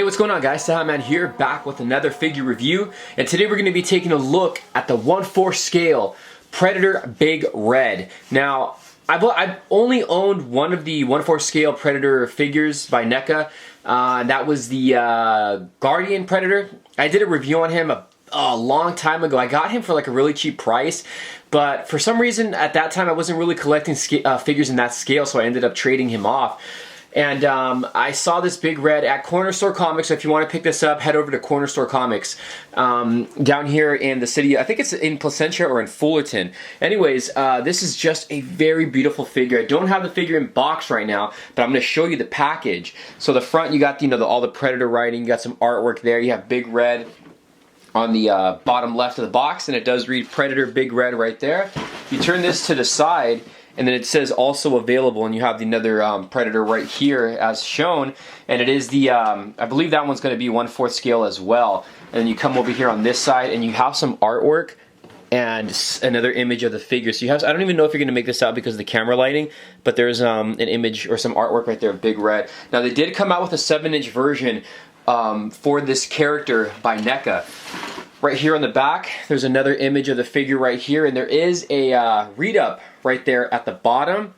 Hey, what's going on, guys? Cejaman here, back with another figure review, and today we're going to be taking a look at the 1/4 scale Predator Big Red. Now, I've only owned one of the 1/4 scale Predator figures by Neca. That was the Guardian Predator. I did a review on him a long time ago. I got him for like a really cheap price, but for some reason at that time I wasn't really collecting figures in that scale, so I ended up trading him off. And I saw this Big Red at Corner Store Comics, so if you want to pick this up, head over to Corner Store Comics down here in the city. I think it's in Placentia or in Fullerton. Anyways, this is just a very beautiful figure. I don't have the figure in box right now, but I'm going to show you the package. So the front, you got all the Predator writing, you got some artwork there, you have Big Red on the bottom left of the box, and it does read Predator Big Red right there. You turn this to the side, and then it says also available, and you have another Predator right here as shown, and it is the, I believe that one's going to be 1/4 scale as well. And then you come over here on this side, and you have some artwork and another image of the figure. So you have, I don't even know if you're going to make this out because of the camera lighting, but there's an image or some artwork right there of Big Red. Now they did come out with a 7-inch version for this character by Neca. Right here on the back, there's another image of the figure right here, and there is a read-up right there at the bottom.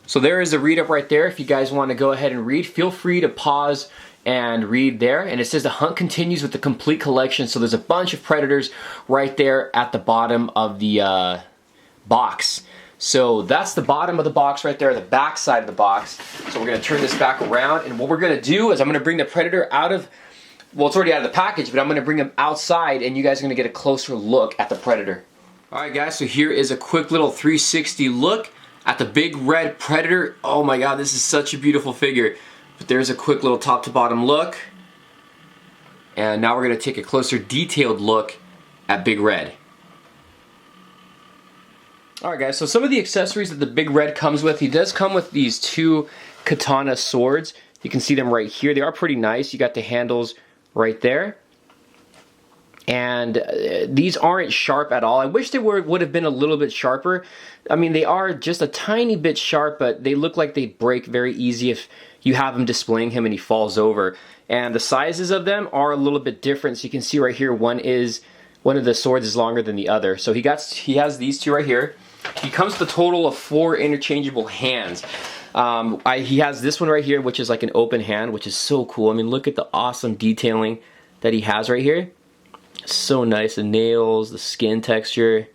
So there is a read-up right there. If you guys want to go ahead and read, feel free to pause and read there. And it says the hunt continues with the complete collection. So there's a bunch of Predators right there at the bottom of the box. So that's the bottom of the box right there, the back side of the box. So we're going to turn this back around, and what we're going to do is I'm going to bring the Predator out of, well, it's already out of the package, but I'm going to bring him outside, and you guys are going to get a closer look at the Predator. Alright guys, so here is a quick little 360 look at the Big Red Predator. Oh my god, this is such a beautiful figure. But there's a quick little top to bottom look. And now we're going to take a closer detailed look at Big Red. Alright guys, so some of the accessories that the Big Red comes with, he does come with these 2 katana swords. You can see them right here. They are pretty nice. You got the handles right there. And these aren't sharp at all. I wish they would have been a little bit sharper. I mean, they are just a tiny bit sharp, but they look like they break very easy if you have him displaying him and he falls over. And the sizes of them are a little bit different. So you can see right here, one of the swords is longer than the other. So he has these 2 right here. He comes with a total of 4 interchangeable hands. He has this one right here, which is like an open hand, which is so cool. I mean, look at the awesome detailing that he has right here. So nice, the nails, the skin texture,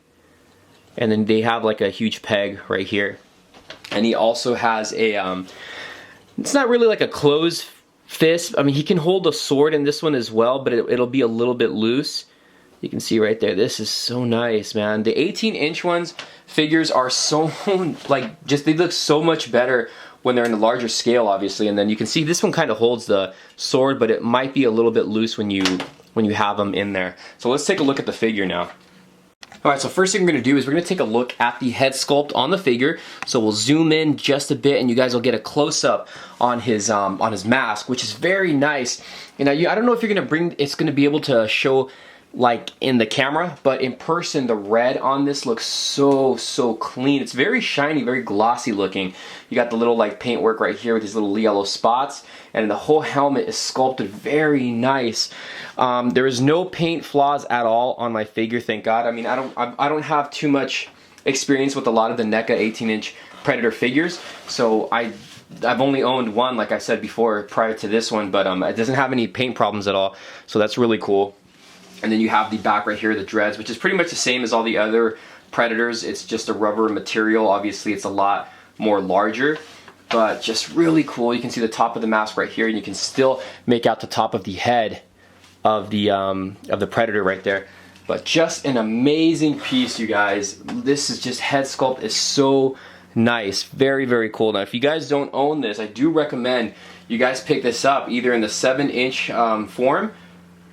and then they have like a huge peg right here. And he also has a, it's not really like a closed fist. I mean, he can hold a sword in this one as well, but it'll be a little bit loose. You can see right there, this is so nice, man. The 18-inch figures are so, like, they look so much better when they're in a larger scale, obviously. And then you can see this one kind of holds the sword, but it might be a little bit loose when you have them in there. So let's take a look at the figure now. Alright, so first thing we're going to do is we're going to take a look at the head sculpt on the figure. So we'll zoom in just a bit, and you guys will get a close-up on his mask, which is very nice. You know, I don't know if it's going to be able to show like in the camera, but in person the red on this looks so clean. It's very shiny, very glossy looking. You got the little like paint work right here with these little yellow spots, and the whole helmet is sculpted very nice. There is no paint flaws at all on my figure, thank God. I mean, I don't have too much experience with a lot of the Neca 18-inch Predator figures, so I've only owned one, like I said before, prior to this one, but it doesn't have any paint problems at all, so that's really cool. And then you have the back right here, the dreads, which is pretty much the same as all the other Predators. It's just a rubber material. Obviously, it's a lot more larger, but just really cool. You can see the top of the mask right here, and you can still make out the top of the head of the Predator right there. But just an amazing piece, you guys. This is just, head sculpt is so nice. Very cool. Now, if you guys don't own this, I do recommend you guys pick this up either in the 7-inch form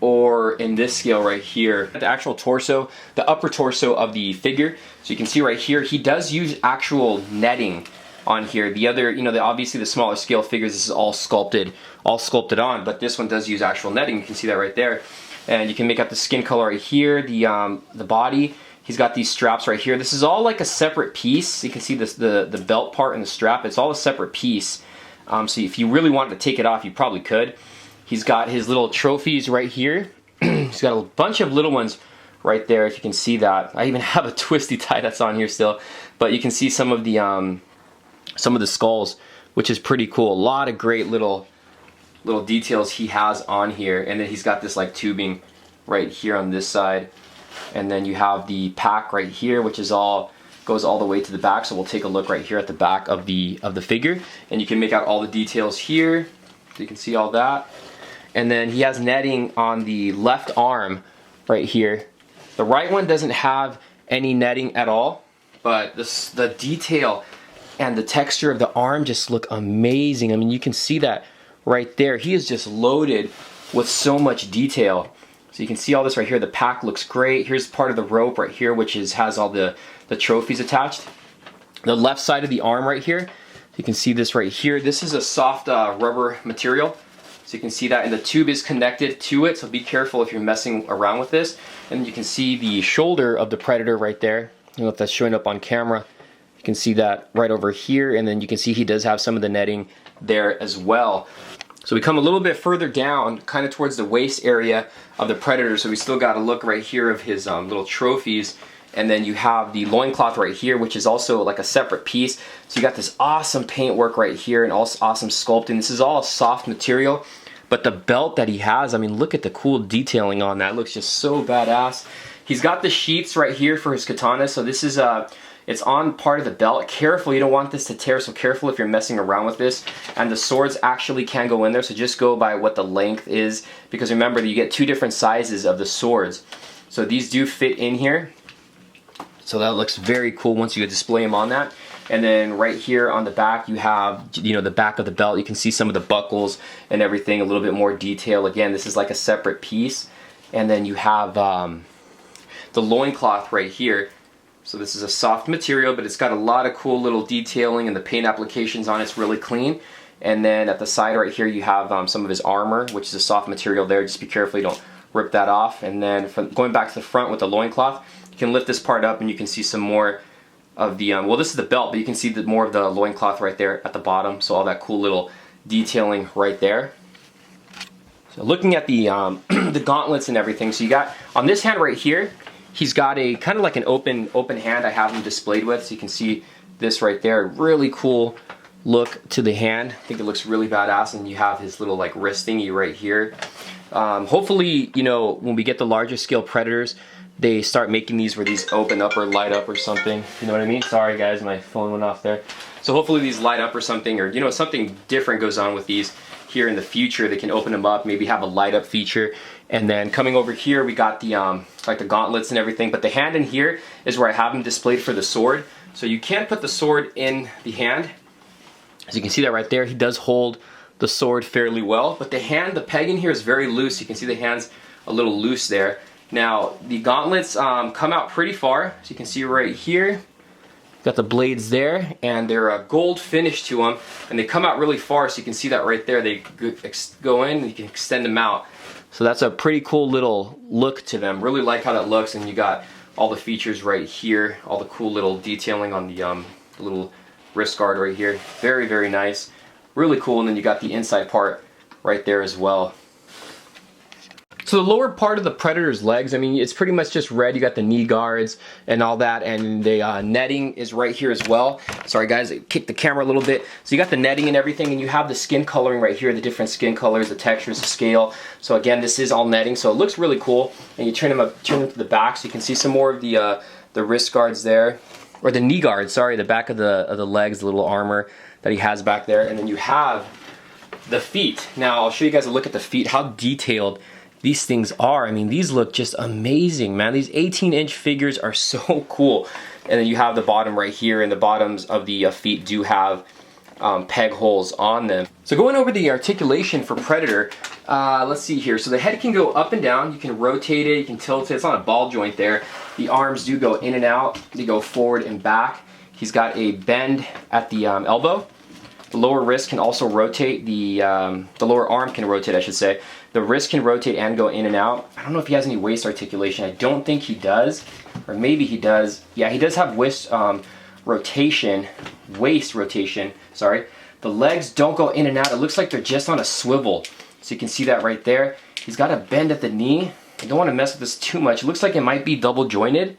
or in this scale right here. The actual torso, the upper torso of the figure. So you can see right here, he does use actual netting on here. The other, obviously the smaller scale figures, this is all sculpted on, but this one does use actual netting. You can see that right there. And you can make out the skin color right here, the body. He's got these straps right here. This is all like a separate piece. You can see this, the belt part and the strap. It's all a separate piece. So if you really wanted to take it off, you probably could. He's got his little trophies right here. He's got a bunch of little ones right there, if you can see that. I even have a twisty tie that's on here still, but you can see some of the skulls, which is pretty cool. A lot of great little details he has on here. And then he's got this like tubing right here on this side, and then you have the pack right here, which is goes all the way to the back. So we'll take a look right here at the back of the figure, and you can make out all the details here, so you can see all that. And then he has netting on the left arm right here. The right one doesn't have any netting at all, but the detail and the texture of the arm just look amazing. I mean, you can see that right there. He is just loaded with so much detail. So you can see all this right here. The pack looks great. Here's part of the rope right here, which has all the trophies attached. The left side of the arm right here, you can see this right here. This is a soft rubber material. So you can see that, and the tube is connected to it, so be careful if you're messing around with this. And you can see the shoulder of the Predator right there. I don't know if that's showing up on camera. You can see that right over here, and then you can see he does have some of the netting there as well. So we come a little bit further down, kind of towards the waist area of the Predator, so we still got a look right here of his little trophies. And then you have the loincloth right here, which is also like a separate piece. So you got this awesome paintwork right here and also awesome sculpting. This is all soft material, but the belt that he has, I mean, look at the cool detailing on that. It looks just so badass. He's got the sheaths right here for his katana. So this is it's on part of the belt. Careful, you don't want this to tear, so careful if you're messing around with this. And the swords actually can go in there, so just go by what the length is, because remember that you get two different sizes of the swords. So these do fit in here. So that looks very cool once you display them on that. And then right here on the back, you have, you know, the back of the belt. You can see some of the buckles and everything, a little bit more detail. Again, this is like a separate piece. And then you have the loincloth right here. So this is a soft material, but it's got a lot of cool little detailing, and the paint applications on it's really clean. And then at the side right here, you have some of his armor, which is a soft material there. Just be careful you don't rip that off. And then going back to the front with the loincloth, you can lift this part up and you can see some more of the, well, this is the belt, but you can see more of the loincloth right there at the bottom. So all that cool little detailing right there. So looking at the the gauntlets and everything, so you got, on this hand right here, he's got a kind of like an open hand I have him displayed with. So you can see this right there, really cool look to the hand. I think it looks really badass. And you have his little like wrist thingy right here. Hopefully, you know, when we get the larger scale Predators, they start making these where these open up or light up or something. You know what I mean? Sorry guys, my phone went off there. So hopefully these light up or something, or you know, something different goes on with these here in the future. They can open them up, maybe have a light up feature. And then coming over here, we got the like the gauntlets and everything. But the hand in here is where I have them displayed for the sword. So you can't put the sword in the hand. As you can see that right there, he does hold the sword fairly well. But the hand, the peg in here is very loose. You can see the hand's a little loose there. Now, the gauntlets come out pretty far, so you can see right here. Got the blades there, and they're a gold finish to them, and they come out really far, so you can see that right there. They go in, and you can extend them out. So that's a pretty cool little look to them. Really like how that looks, and you got all the features right here, all the cool little detailing on the little wrist guard right here. Very, very nice. Really cool, and then you got the inside part right there as well. So the lower part of the Predator's legs, I mean, it's pretty much just red. You got the knee guards and all that, and the netting is right here as well. Sorry guys, I kicked the camera a little bit. So you got the netting and everything, and you have the skin coloring right here, the different skin colors, the textures, the scale. So again, this is all netting, so it looks really cool. And you turn them to the back, so you can see some more of the wrist guards there, or the knee guards. Sorry, the back of the legs, the little armor that he has back there, and then you have the feet. Now I'll show you guys a look at the feet, how detailed these things are. I mean, these look just amazing, man. These 18-inch figures are so cool. And then you have the bottom right here, and the bottoms of the feet do have peg holes on them. So going over the articulation for Predator, let's see here. So the head can go up and down. You can rotate it, you can tilt it. It's on a ball joint there. The arms do go in and out. They go forward and back. He's got a bend at the elbow. The lower wrist can also rotate. The lower arm can rotate, I should say. The wrist can rotate and go in and out. I don't know if he has any waist articulation. I don't think he does, or maybe he does. Yeah, he does have waist rotation, sorry. The legs don't go in and out. It looks like they're just on a swivel. So you can see that right there. He's got a bend at the knee. I don't want to mess with this too much. It looks like it might be double jointed.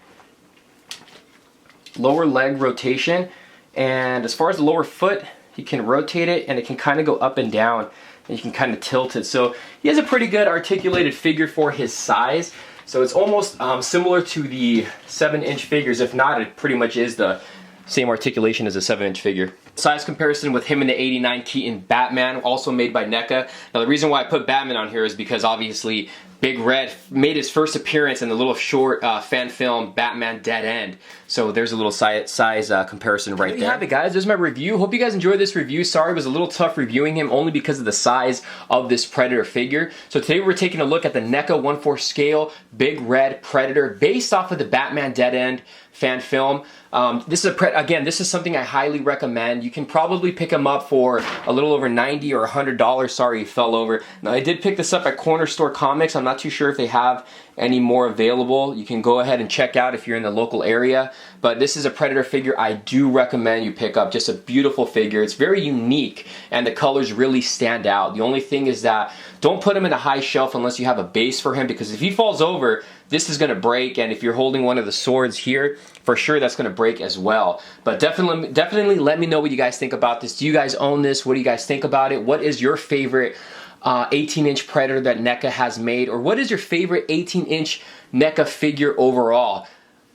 Lower leg rotation. And as far as the lower foot, you can rotate it and it can kind of go up and down. And you can kind of tilt it. So he has a pretty good articulated figure for his size. So it's almost similar to the 7-inch figures. If not, it pretty much is the same articulation as a 7-inch figure. Size comparison with him and the '89 Keaton Batman, also made by Neca. Now the reason why I put Batman on here is because obviously Big Red made his first appearance in the little short fan film Batman Dead End. So there's a little size comparison right there. There you have it, guys. This is my review. Hope you guys enjoyed this review. Sorry it was a little tough reviewing him only because of the size of this Predator figure. So today we're taking a look at the Neca 1/4 scale Big Red Predator based off of the Batman Dead End fan film. This is something I highly recommend. You can probably pick them up for a little over $90 or $100. Sorry, you fell over. Now I did pick this up at Corner Store Comics. I'm not too sure if they have any more available. You can go ahead and check out if you're in the local area. But this is a Predator figure I do recommend you pick up. Just a beautiful figure. It's very unique and the colors really stand out. The only thing is that don't put him in a high shelf unless you have a base for him, because if he falls over, this is going to break, and if you're holding one of the swords here, for sure that's going to break as well. But definitely let me know what you guys think about this. Do you guys own this? What do you guys think about it? What is your favorite 18-inch Predator that Neca has made? Or what is your favorite 18-inch Neca figure overall?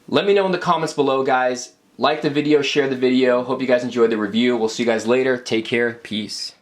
Let me know in the comments below, guys. Like the video, share the video. Hope you guys enjoyed the review. We'll see you guys later. Take care. Peace.